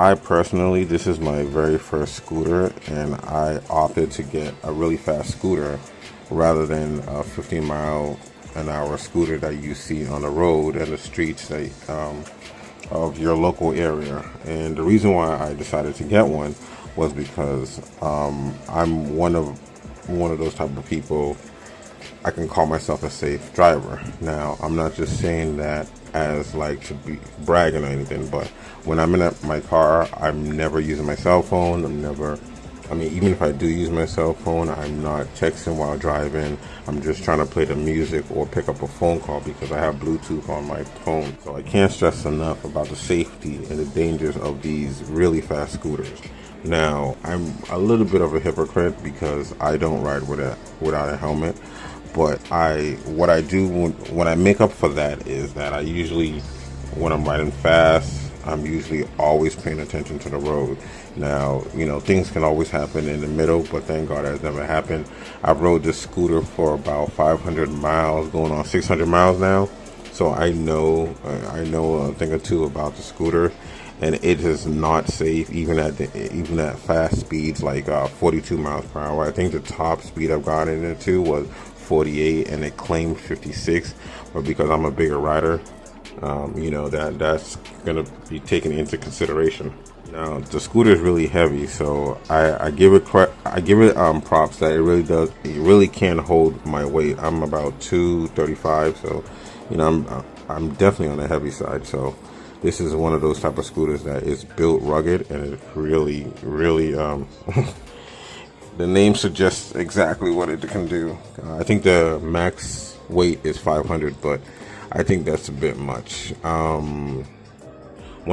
I personally, this is my very first scooter, and I opted to get a really fast scooter rather than a 15-mile-an-hour scooter that you see on the road and the streets of your local area. And the reason why I decided to get one was because I'm one of those type of people. I can call myself a safe driver. Now, I'm not just saying that as like to be bragging or anything, but when I'm in my car, I'm never using my cell phone. Even if I do use my cell phone, I'm not texting while driving. I'm just trying to play the music or pick up a phone call because I have Bluetooth on my phone. So I can't stress enough about the safety and the dangers of these really fast scooters. Now, I'm a little bit of a hypocrite because I don't ride without a helmet. But what I do when I make up for that is that I usually, when I'm riding fast, I'm usually always paying attention to the road. Now, things can always happen in the middle, but thank God that's never happened. I've rode this scooter for about 500 miles, going on 600 miles now. So I know a thing or two about the scooter, and it is not safe even at fast speeds like 42 miles per hour. I think the top speed I've gotten into was 48, and it claimed 56, but because I'm a bigger rider, that's gonna be taken into consideration. Now the scooter is really heavy, so I give it props that it really can hold my weight. I'm about 235, so I'm definitely on the heavy side. So this is one of those type of scooters that is built rugged, and it really the name suggests exactly what it can do. I think the max weight is 500, but I think that's a bit much. One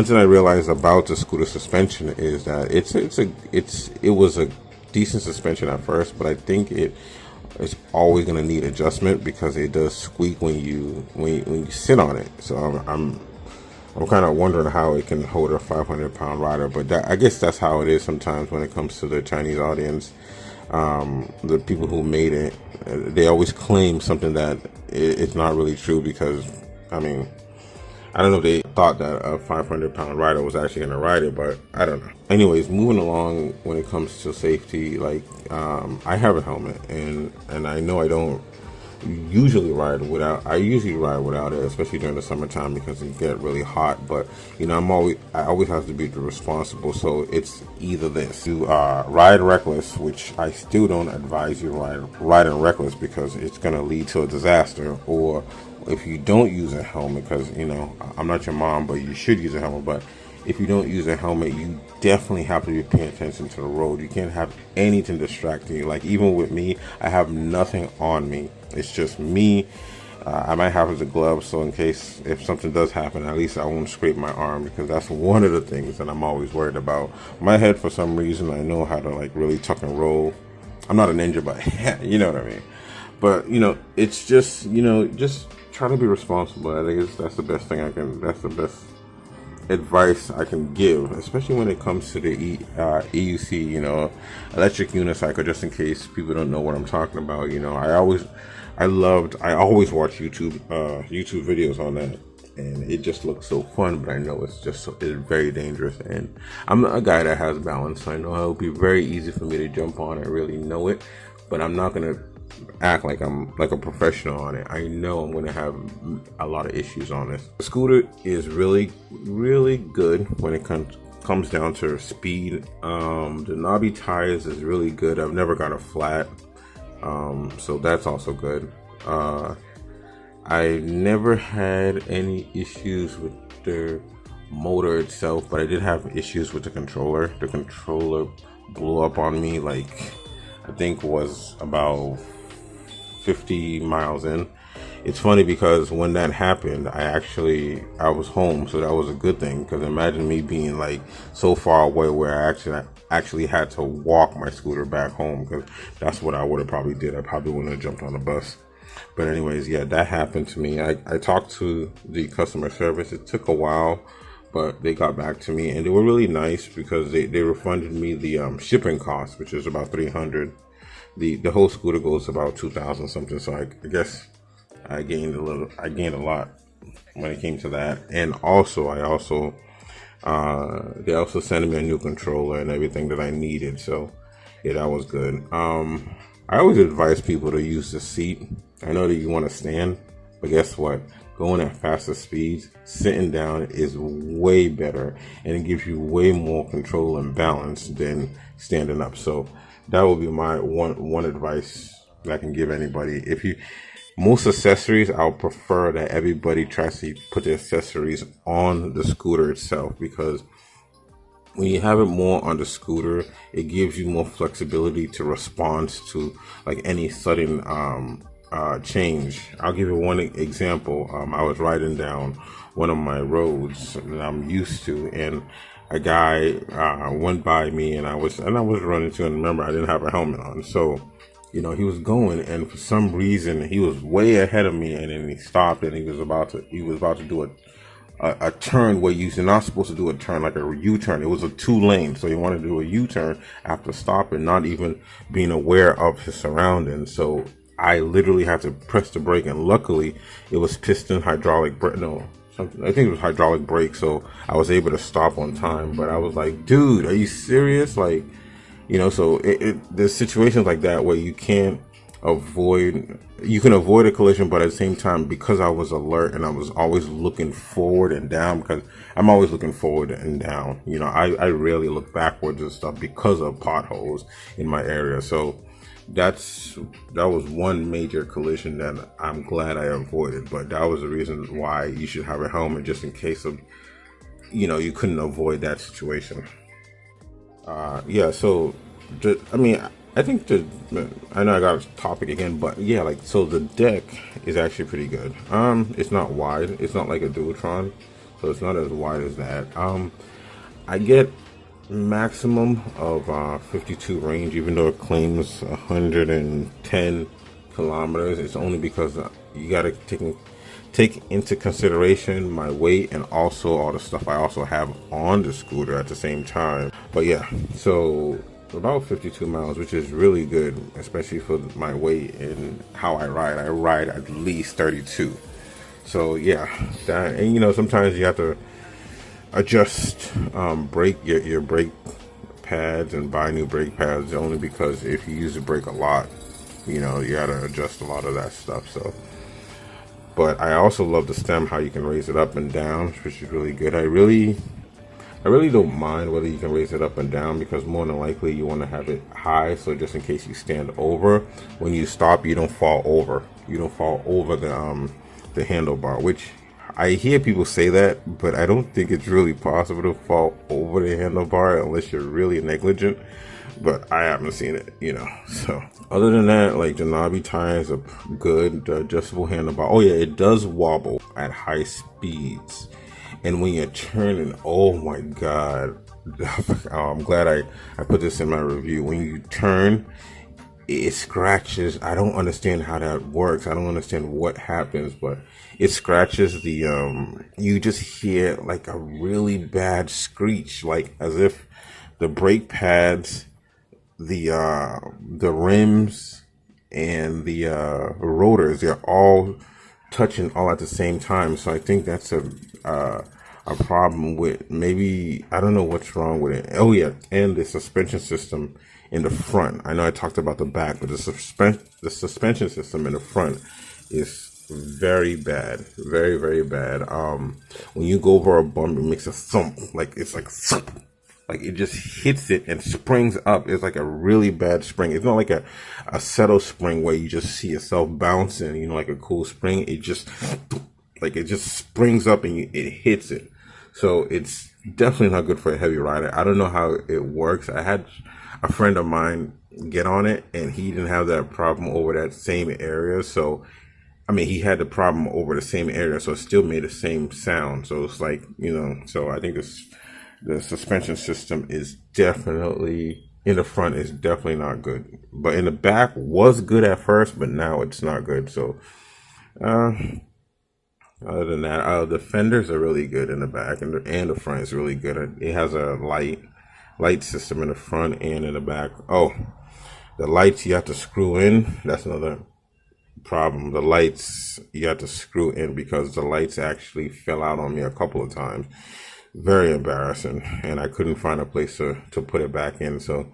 thing I realized about the scooter suspension is that it was a decent suspension at first, but I think it's always going to need adjustment because it does squeak when you sit on it. So I'm kind of wondering how it can hold a 500-pound rider, but I guess that's how it is sometimes when it comes to the Chinese audience. The people who made it, they always claim something that it's not really true because, I don't know if they thought that a 500-pound rider was actually going to ride it, but I don't know. Anyways, moving along when it comes to safety, I have a helmet, and I know I don't usually ride without it, especially during the summertime because it get really hot. But I always have to be responsible. So it's either this: you ride reckless, which I still don't advise you riding reckless because it's going to lead to a disaster, or if you don't use a helmet, because I'm not your mom, but you should use a helmet. But if you don't use a helmet, you definitely have to be paying attention to the road. You can't have anything distracting you. Like even with me, I have nothing on me. It's just me. I might have the gloves, so in case if something does happen, at least I won't scrape my arm, because that's one of the things that I'm always worried about. My head, for some reason, I know how to really tuck and roll. I'm not a ninja, but you know what I mean. But it's just just try to be responsible. I think that's the best thing that's the best advice I can give, especially when it comes to the EUC, electric unicycle. Just in case people don't know what I'm talking about, I always watch YouTube videos on that, and it just looks so fun. But I know it's very dangerous, and I'm a guy that has balance, so I know it'll be very easy for me to jump on. I really know it, but I'm not gonna act like I'm like a professional on it. I know I'm going to have a lot of issues on this. The scooter is really, really good when it comes down to speed. The knobby tires is really good. I've never got a flat, so that's also good. I never had any issues with the motor itself, but I did have issues with the controller. The controller blew up on me, I think was about 50 miles in. It's funny because when that happened, I was home, so that was a good thing, because imagine me being so far away where I actually had to walk my scooter back home, because that's what I would have probably did. I probably wouldn't have jumped on the bus. But anyways, yeah, that happened to me. I talked to the customer service. It took a while, but they got back to me, and they were really nice because they refunded me the shipping cost, which is about $300. The whole scooter goes about 2,000 something. So I guess I gained a lot when it came to that. And also I They also sent me a new controller and everything that I needed. So yeah, that was good. I always advise people to use the seat. I know that you want to stand, but guess what? Going at faster speeds, sitting down is way better, and it gives you way more control and balance than standing up. So that would be my one advice that I can give anybody. If you most accessories, I'll prefer that everybody tries to put the accessories on the scooter itself, because when you have it more on the scooter, it gives you more flexibility to respond to like any sudden change. I'll give you one example. I was riding down one of my roads that I'm used to, and a guy went by me, and I was running to, and remember, I didn't have a helmet on, so he was going, and for some reason he was way ahead of me, and then he stopped, and he was about to do a turn where you're not supposed to do a turn, like a U-turn. It was a 2-lane, so he wanted to do a U-turn after stopping, not even being aware of his surroundings. So I literally had to press the brake, and luckily it was piston hydraulic brake. No, I think it was hydraulic brake, so I was able to stop on time. But I was like, dude, are you serious? Like, so there's situations like that where you can avoid a collision, but at the same time, because I was alert and I was always looking forward and down, because I'm always looking forward and down. I rarely look backwards and stuff because of potholes in my area. So that was one major collision that I'm glad I avoided, but that was the reason why you should have a helmet, just in case of, you couldn't avoid that situation. Yeah, so, I think I know I got a topic again, but yeah, so the deck is actually pretty good. It's not wide. It's not like a Duotron, so it's not as wide as that. I get maximum of 52 range, even though it claims 110 kilometers. It's only because you got to take into consideration my weight and also all the stuff I also have on the scooter at the same time. But yeah, so about 52 miles, which is really good, especially for my weight and how I ride. I ride at least 32. So yeah, and sometimes you have to adjust brake your brake pads and buy new brake pads, only because if you use the brake a lot, you gotta adjust a lot of that stuff. So, but I also love the stem, how you can raise it up and down, which is really good. I really don't mind whether you can raise it up and down, because more than likely you want to have it high, so just in case you stand over, when you stop, you don't fall over. You don't fall over the handlebar, which I hear people say that, but I don't think it's really possible to fall over the handlebar unless you're really negligent. But I haven't seen it, So other than that, like, the knobby tires are good. The adjustable handlebar. Oh yeah, it does wobble at high speeds. And when you're turning, oh my God. I'm glad I put this in my review. When you turn, it scratches. I don't understand how that works. I don't understand what happens, but it scratches you just hear like a really bad screech, like as if the brake pads, the rims, and the rotors, they're all touching all at the same time. So I think that's a problem with, maybe, I don't know what's wrong with it. Oh yeah, and the suspension system in the front. I know I talked about the back, but the suspension system in the front is very bad, very, very bad. When you go over a bump, it makes a thump, like it's like thump. Like it just hits it and springs up. It's like a really bad spring. It's not like a settle spring where you just see yourself bouncing, like a cool spring. It just springs up and it hits it. So it's definitely not good for a heavy rider. I don't know how it works. I had a friend of mine get on it, and he didn't have that problem over that same area. So, he had the problem over the same area, so it still made the same sound. So it's like, so I think the suspension system is definitely, in the front, is definitely not good. But in the back was good at first, but now it's not good. So, other than that, the fenders are really good in the back, and the front is really good. It has a light system in the front and in the back. Oh, the lights you have to screw in. That's another problem. The lights you have to screw in, because the lights actually fell out on me a couple of times. Very embarrassing, and I couldn't find a place to put it back in. So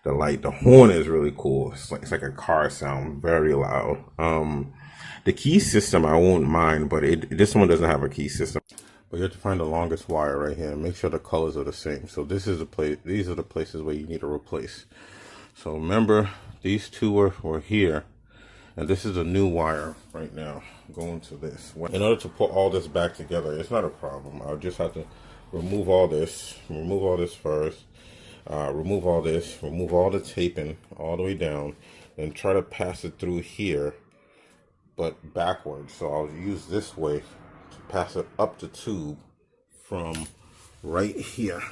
the horn is really cool. It's like a car sound, very loud. The key system I won't mind, but this one doesn't have a key system. But you have to find the longest wire right here and make sure the colors are the same. So this is the place. These are the places where you need to replace. So remember, these two were here, and this is a new wire right now going to this. In order to put all this back together, it's not a problem. I'll just have to remove all this first, remove all this, remove all the taping all the way down, and try to pass it through here, but backwards. So I'll use this way to pass it up the tube from right here.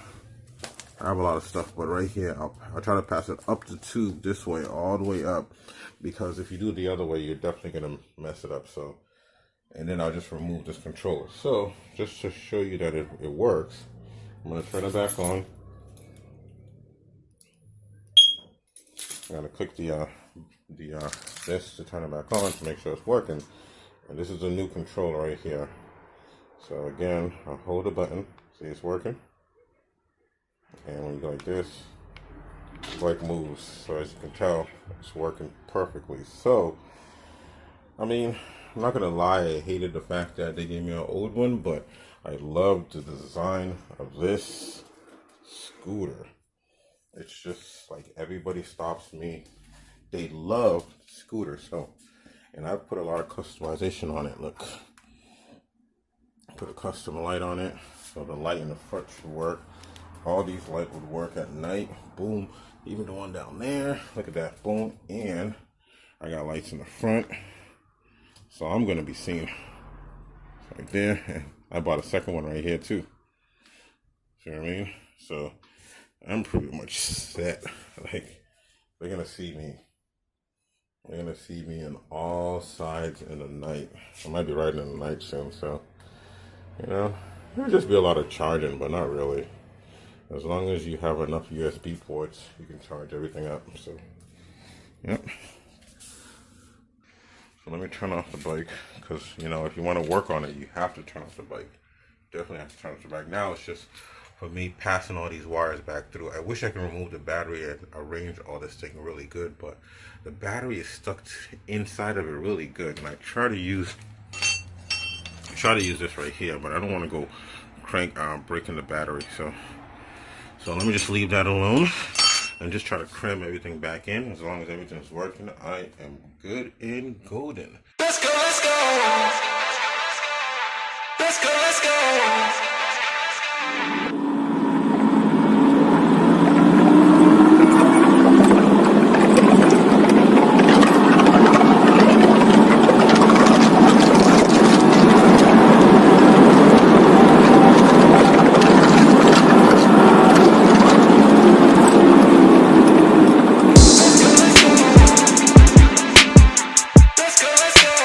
I have a lot of stuff, but right here, I'll try to pass it up the tube this way, all the way up, because if you do it the other way, you're definitely gonna mess it up. So, and then I'll just remove this controller. So, just to show you that it works, I'm gonna turn it back on. I'm gonna click this to turn it back on to make sure it's working. And this is a new controller right here. So again, I'll hold the button, see it's working. And when you go like this, it like moves. So as you can tell, it's working perfectly. So, I mean, I'm not gonna lie, I hated the fact that they gave me an old one, but I loved the design of this scooter. It's just like everybody stops me. They love scooters. So, and I put a lot of customization on it. Look, put a custom light on it, so the light in the front should work. All these lights would work at night. Boom. Even the one down there. Look at that. Boom. And I got lights in the front. So I'm going to be seeing right there. And I bought a second one right here too. See what I mean? So I'm pretty much set. Like, they're going to see me. They're going to see me on all sides in the night. I might be riding in the night soon. So, you know, there'll just be a lot of charging, but not really. As long as you have enough USB ports, you can charge everything up. So, yep. So let me turn off the bike, because, you know, if you want to work on it, you have to turn off the bike. Definitely have to turn off the bike. Now it's just for me passing all these wires back through. I wish I could remove the battery and arrange all this thing really good, but the battery is stuck inside of it really good. And I try to use this right here, but I don't want to go breaking the battery. So let me just leave that alone and just try to cram everything back in. As long as everything's working, I am good and golden. Let's go, let's go. Let's go, let's go. Let's go, let's go.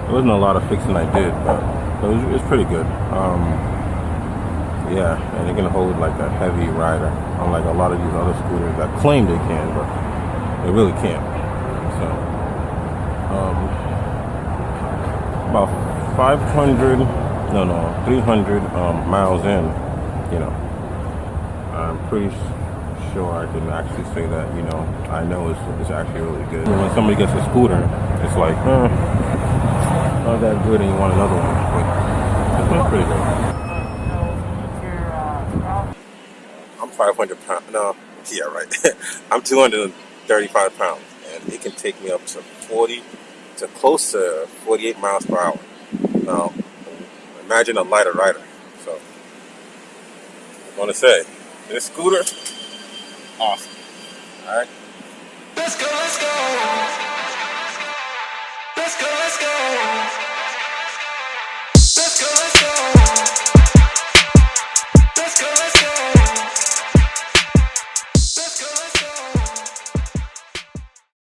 There wasn't a lot of fixing I did, but it was pretty good. Yeah, and it can hold like a heavy rider, unlike a lot of these other scooters that claim they can, but they really can't. So, about 300 miles in, you know, I'm pretty sure I can actually say that, you know, I know it's actually really good. When somebody gets a scooter, it's like, not that good and you want another one, but it's been pretty good. I'm 500 pounds, no, yeah, right. I'm 235 pounds, and it can take me up to 40 to close to 48 miles per hour. Now, imagine a lighter rider. So, I want to say, this scooter, awesome. All right. Let's go, let's go.